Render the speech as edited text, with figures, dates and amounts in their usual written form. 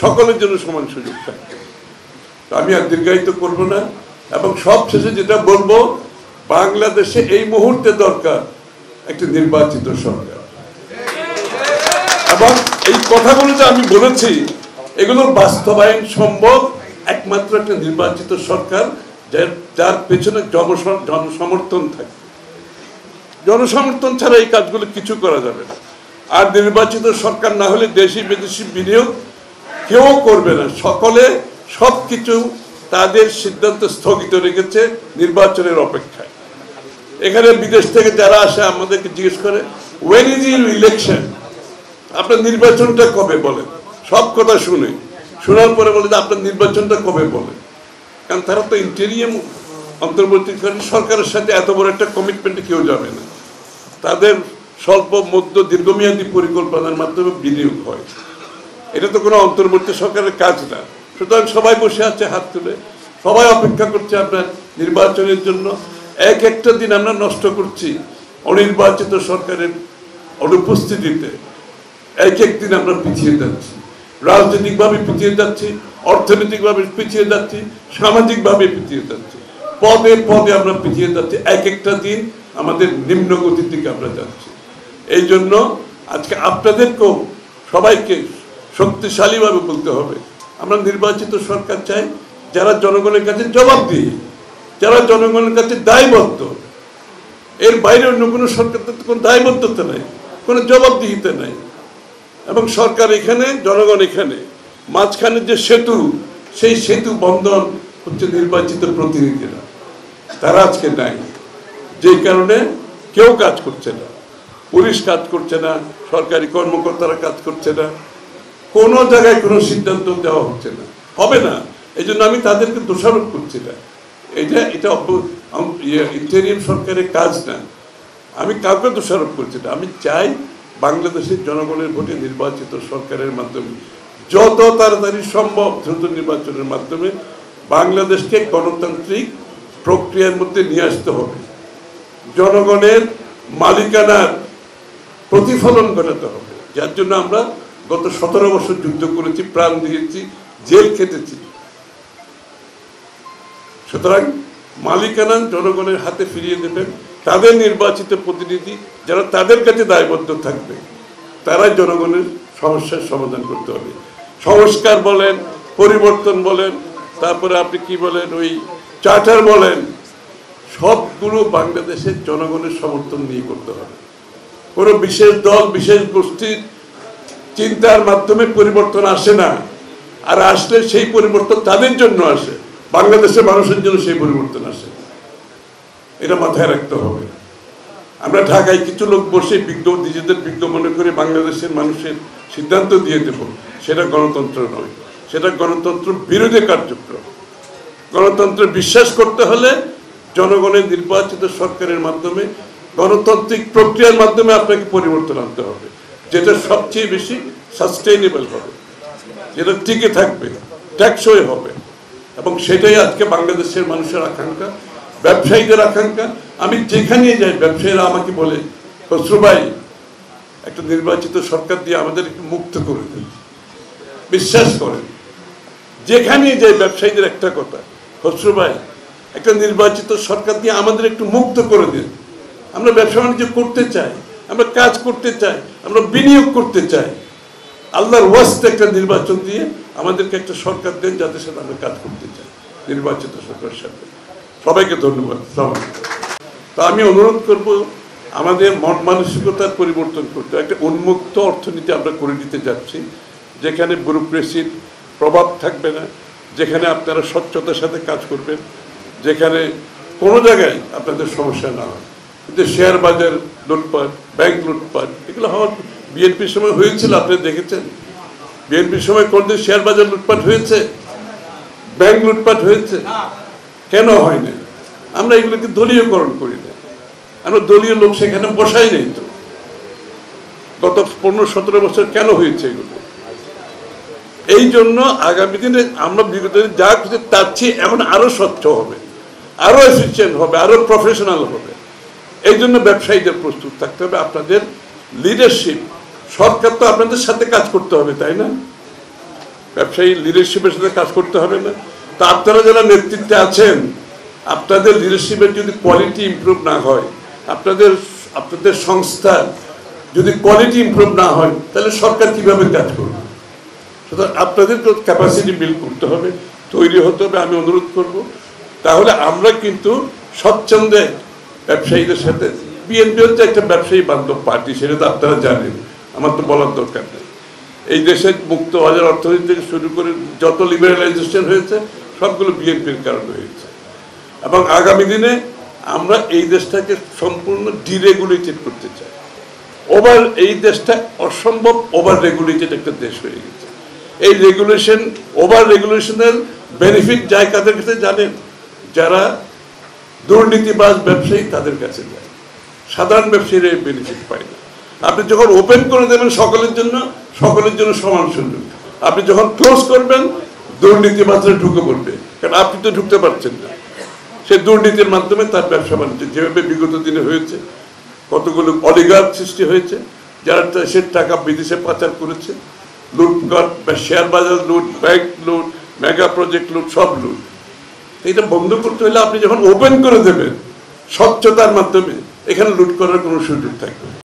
সকলের জন্য সমান সুযোগ থাকবে। আমি আর দীর্ঘায়িত করব না, এবং সবশেষে যেটা বলবো, বাংলাদেশে এই মুহূর্তে দরকার একটি নির্বাচিত সরকার। এবং এই কথাগুলো যে আমি বলেছি, এগুলোর বাস্তবায়ন সম্ভব একমাত্র একটা নির্বাচিত সরকার, যার পেছনে জনসমর্থন থাকে। জনসমর্থন ছাড়া এই কাজগুলো কিছু করা যাবে না। আর নির্বাচিত সরকার না হলে দেশি বিদেশি বিনিয়োগ কেউ করবে না। সকলে সবকিছু তাদের সিদ্ধান্ত স্থগিত রেখেছে নির্বাচনের অপেক্ষায়। এখানে বিদেশ থেকে যারা আসে আমাদেরকে জিজ্ঞেস করে, ওয়েন ইজ ইউর ইলেকশন, আপনার নির্বাচনটা কবে বলেন। সব কথা শোনার পরে বলে যে আপনার নির্বাচনটা কবে বলেন। কারণ তারা তো ইন্টেরিয়াম অন্তর্বর্তীকালীন সরকারের সাথে এত বড় একটা কমিটমেন্টে কেউ যাবে না। তাদের স্বল্প মধ্য দীর্ঘমেয়াদী পরিকল্পনার মাধ্যমে বিনিয়োগ হয়। এটা তো কোনো অন্তর্বর্তী সরকারের কাজ না। সুতরাং সবাই বসে আছে হাত তুলে, সবাই অপেক্ষা করছে আপনার নির্বাচনের জন্য। এক একটা দিন আমরা নষ্ট করছি অনির্বাচিত সরকারের অনুপস্থিতিতে। এক এক দিন আমরা পিছিয়ে যাচ্ছি, রাজনৈতিকভাবে পিছিয়ে যাচ্ছি, অর্থনৈতিকভাবে পিছিয়ে যাচ্ছি, সামাজিকভাবে পিছিয়ে যাচ্ছি, পদে পদে আমরা পিছিয়ে যাচ্ছি। এক একটা দিন আমাদের নিম্ন গতির দিকে আমরা যাচ্ছি। এই জন্য আজকে আপনাদেরকেও সবাইকে শক্তিশালীভাবে বলতে হবে, আমরা নির্বাচিত সরকার চাই যারা জনগণের কাছে জবাবদিহি, যারা জনগণের কাছে দায়বদ্ধ। এর বাইরে অন্য কোনো সরকারের কোনো দায়বদ্ধতা নেই, কোনো জবাবদিহিতা নেই। এবং সরকার এখানে, জনগণ এখানে, মাঝখানে যে সেতু, সেই সেতু বন্ধন হচ্ছে নির্বাচিত প্রতিনিধিরা। তারা আজকে নাই, যেই কারণে কেউ কাজ করছে না। পুলিশ কাজ করছে না, সরকারি কর্মকর্তারা কাজ করছে না, কোনো জায়গায় কোনো সিদ্ধান্ত দেওয়া হচ্ছে না, হবে না। এই জন্য আমি তাদেরকে দোষারোপ করছি না। এটা ইন্টেরিয়াম সরকারের কাজ না। আমি কাউকে দোষারোপ করছি না। আমি চাই বাংলাদেশের জনগণের ভোটে নির্বাচিত সরকারের মাধ্যমে যত তাড়াতাড়ি সম্ভব দ্রুত নির্বাচনের মাধ্যমে বাংলাদেশকে গণতান্ত্রিক প্রক্রিয়ার মধ্যে নিয়ে আসতে হবে। জনগণের মালিকানার প্রতিফলন ঘটাতে হবে, যার জন্য আমরা গত 17 বছর যুদ্ধ করেছি, প্রাণ দিয়েছি, জেল খেটেছি। সুতরাং মালিকানা জনগণের হাতে ফিরিয়ে দেবেন। তাদের নির্বাচিত প্রতিনিধি যারা তাদের কাছে দায়বদ্ধ থাকবে, তারাই জনগণের সমস্যার সমাধান করতে হবে। সংস্কার বলেন, পরিবর্তন বলেন, তারপরে আপনি কি বলেন, ওই চার্টার বলেন, সবগুলো বাংলাদেশের জনগণের সমর্থন নিয়ে করতে হবে। কোনো বিশেষ দল, বিশেষ গোষ্ঠীর চিন্তার মাধ্যমে পরিবর্তন আসে না। আর আসলে সেই পরিবর্তন তাদের জন্য আসে, বাংলাদেশের মানুষের জন্য সেই পরিবর্তন আসে। এটা মাথায় রাখতে হবে। আমরা ঢাকায় কিছু লোক বসে নিজেদের বিজ্ঞ মনে করে বাংলাদেশের মানুষের সিদ্ধান্ত দিয়ে দেব, সেটা গণতন্ত্র নয়, সেটা গণতন্ত্র বিরোধী কার্যক্রম। গণতন্ত্রে বিশ্বাস করতে হলে জনগণের নির্বাচিত সরকারের মাধ্যমে, গণতান্ত্রিক প্রক্রিয়ার মাধ্যমে আপনাকে পরিবর্তন আনতে হবে, যেটা সবচেয়ে বেশি সাস্টেইনেবল হবে, যেটা টিকে থাকবে, টেকসই হবে। এবং সেটাই আজকে বাংলাদেশের মানুষের আকাঙ্ক্ষা, ব্যবসায়ীদের আকাঙ্ক্ষা। আমি যেখানে যাই ব্যবসায়ীরা আমাকে বলে, খসরু ভাই একটা নির্বাচিত সরকার দিয়ে আমাদের একটু মুক্ত করে দেন। বিশ্বাস করেন, যেখানে যাই ব্যবসায়ীদের একটা কথা, খসরু ভাই একটা নির্বাচিত সরকার দিয়ে আমাদের একটু মুক্ত করে দেন। আমরা ব্যবসা বাণিজ্য করতে চাই, আমরা কাজ করতে চাই, আমরা বিনিয়োগ করতে চাই। আল্লাহর ওয়াস্তে একটা নির্বাচন দিয়ে আমাদেরকে একটা সরকার দেন যাদের সাথে আমরা কাজ করতে চাই, নির্বাচিত সরকারের সাথে। সবাইকে ধন্যবাদ। তা আমি অনুরোধ করব, আমাদের মন মানসিকতার পরিবর্তন করতে, একটা উন্মুক্ত অর্থনীতি আমরা করে দিতে যাচ্ছি, যেখানে ব্যুরোক্রেসির প্রভাব থাকবে না, যেখানে আপনারা স্বচ্ছতার সাথে কাজ করবেন, যেখানে কোনো জায়গায় আপনাদের সমস্যা না হয়। কিন্তু শেয়ার বাজার লুটপাট, ব্যাংক লুটপাট, এগুলো হওয়ার বিএনপির সময় হয়েছিল, আপনি দেখেছেন। বিএনপির সময় কোনদিন শেয়ার বাজার লুটপাট হয়েছে? ব্যাংক লুটপাট হয়েছে? কেন হয় না? আমরা এগুলোকে দলীয়করণ করি না, আমরা দলীয় লোক সেখানে বসাই নেই। তো গত 15-17 বছর কেন হয়েছে এগুলো? এই জন্য আগামী দিনে আমরা বিগত দিনে যা কিছু তার চেয়ে এখন আরো স্বচ্ছ হবে, আরো এফিসিয়েন্ট হবে, আরো প্রফেশনাল হবে। এই জন্য ব্যবসায়ীদের প্রস্তুত থাকতে হবে। আপনাদের লিডারশিপ, সরকার তো আপনাদের সাথে কাজ করতে হবে, তাই না? ব্যবসায়ী লিডারশিপের সাথে কাজ করতে হবে না? তা আপনারা যারা নেতৃত্বে আছেন, আপনাদের লিডারশিপের যদি কোয়ালিটি ইমপ্রুভ না হয়, আপনাদের সংস্থা যদি কোয়ালিটি ইমপ্রুভ না হয়, তাহলে সরকার কিভাবে কাজ করবে? সুতরাং আপনাদের ক্যাপাসিটি বিল্ড করতে হবে, তৈরি হতে হবে। আমি অনুরোধ করব, তাহলে আমরা কিন্তু স্বচ্ছন্দে ব্যবসায়ীদের সাথে, বিএনপি হচ্ছে একটা ব্যবসায়ী বান্ধব পার্টি, সেটা তো আপনারা জানেন, আমার তো বলার দরকার নেই। এই দেশের মুক্ত বাজার অর্থনীতি থেকে শুরু করে যত লিবারালাইজেশন হয়েছে সবগুলো বিএনপির কারণে হয়েছে। এবং আগামী দিনে আমরা এই দেশটাকে সম্পূর্ণ ডিরেগুলেটেড করতে চাই। এই দেশটা অসম্ভব ওভার রেগুলেটেড একটা দেশ হয়ে গেছে। এই ওভার রেগুলেশনের বেনিফিট যায় কাদের কাছে জানেন? যারা দুর্নীতিবাজ ব্যবসায়ী তাদের কাছে যায়, সাধারণ ব্যবসায়ীরা এই বেনিফিট পায় না। আপনি যখন ওপেন করে দেবেন সকলের জন্য সমান সুযোগ, আপনি যখন ক্লোজ করবেন দুর্নীতিবাজরা ঢুকে পড়বে, কারণ আপনি তো ঢুকতে পারছেন না। সে দুর্নীতির মাধ্যমে তার ব্যবসা বাণিজ্য যেভাবে বিগত দিনে হয়েছে, কতগুলো অলিগার্ক সৃষ্টি হয়েছে, যারা সে টাকা বিদেশে পাচার করেছে, লুটপাট, শেয়ার বাজার লুট, ব্যাংক লুট, মেগা প্রজেক্ট লুট, সব লুট। এটা বন্ধ করতে হলে আপনি যখন ওপেন করে দেবেন স্বচ্ছতার মাধ্যমে, এখানে লুট করার কোনো সুযোগ থাকবে না।